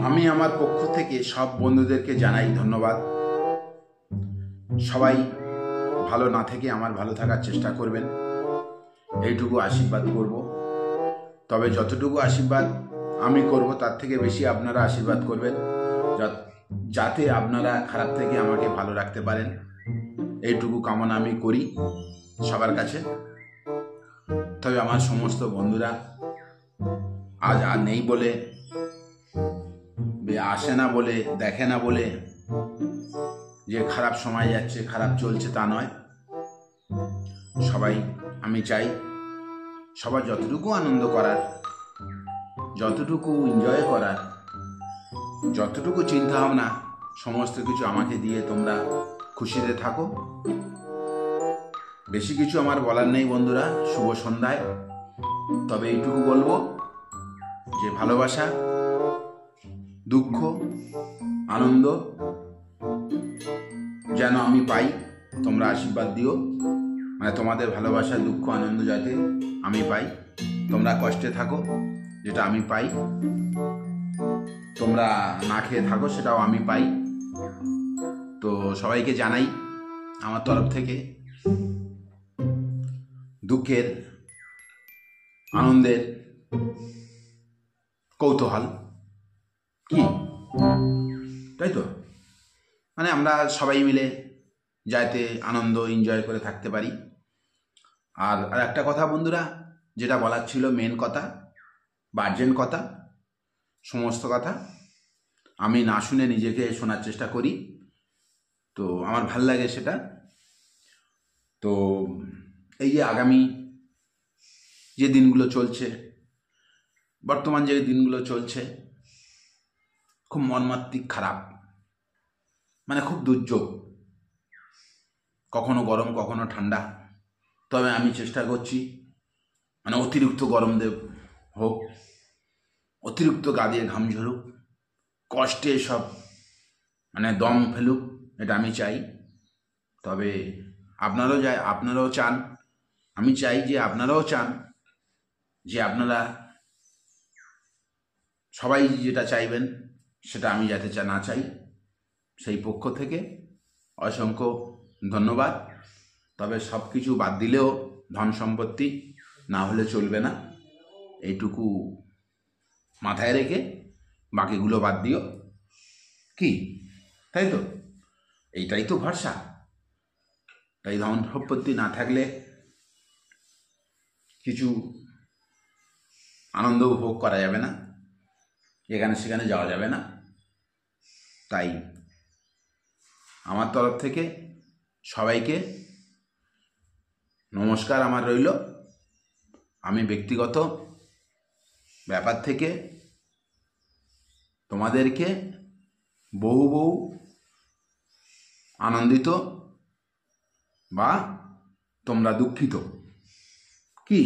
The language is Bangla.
আমি আমার পক্ষ থেকে সব বন্ধুদেরকে জানাই ধন্যবাদ। সবাই ভালো না থেকে আমার ভালো থাকার চেষ্টা করবেন, এইটুকু আশীর্বাদ করব। তবে যতটুকু আশীর্বাদ আমি করব তার থেকে বেশি আপনারা আশীর্বাদ করবেন, যাতে আপনারা খারাপ থেকে আমাকে ভালো রাখতে পারেন, এইটুকু কামনা আমি করি সবার কাছে। তবে আমার সমস্ত বন্ধুরা আজ আর নেই বলে, আসে না বলে, দেখে না বলে যে খারাপ সময় যাচ্ছে, খারাপ চলছে তা নয়। সবাই, আমি চাই সবার যতটুকু আনন্দ করার, যতটুকু এনজয় করার, যতটুকু চিন্তা ভাবনা, সমস্ত কিছু আমাকে দিয়ে তোমরা খুশিতে থাকো। বেশি কিছু আমার বলার নেই বন্ধুরা, শুভ সন্ধ্যায়। তবে এইটুকু বলবো যে ভালোবাসা, দুঃখ, আনন্দ যেন আমি পাই, তোমরা আশীর্বাদ দিও। মানে তোমাদের ভালোবাসা, দুঃখ, আনন্দ যাতে আমি পাই। তোমরা কষ্টে থাকো, যেটা আমি পাই। তোমরা না খেয়ে থাকো, সেটাও আমি পাই। তো সবাইকে জানাই আমার তরফ থেকে দুঃখের, আনন্দের কৌতূহল, কি তাই তো? মানে আমরা সবাই মিলে যাতে আনন্দ এনজয় করে থাকতে পারি। আর একটা কথা বন্ধুরা, যেটা বলার ছিল, মেন কথা বা আর্জেন্ট কথা, সমস্ত কথা আমি না শুনে নিজেকে শোনার চেষ্টা করি, তো আমার ভাল লাগে সেটা। তো এই যে আগামী যে দিনগুলো চলছে, বর্তমান যে দিনগুলো চলছে, খুব মর্মান্তিক খারাপ, মানে খুব দুর্যোগ, কখনো গরম কখনো ঠান্ডা। তবে আমি চেষ্টা করছি মানে অতিরিক্ত গরম হোক, অতিরিক্ত গা দিয়ে ঘাম ঝরুক, কষ্টে সব মানে দম ফেলুক, এটা আমি চাই। তবে আপনারাও চান, আমি চাই যে আপনারাও চান, যে আপনারা সবাই যেটা চাইবেন সেটা আমি যাতে না চাই। সেই পক্ষ থেকে অসংখ্য ধন্যবাদ। তবে সব কিছু বাদ দিলেও ধন সম্পত্তি না হলে চলবে না, এইটুকু মাথায় রেখে বাকিগুলো বাদ দিও, কি তাই তো? এইটাই তো ভরসা। তাই ধন সম্পত্তি না থাকলে কিছু আনন্দ উপভোগ করা যাবে না, এখানে সেখানে যাওয়া যাবে না। তাই আমার তরফ থেকে সবাইকে নমস্কার আমার রইল। আমি ব্যক্তিগত ব্যাপার থেকে তোমাদেরকে বহু আনন্দিত বা তোমরা দুঃখিত, কি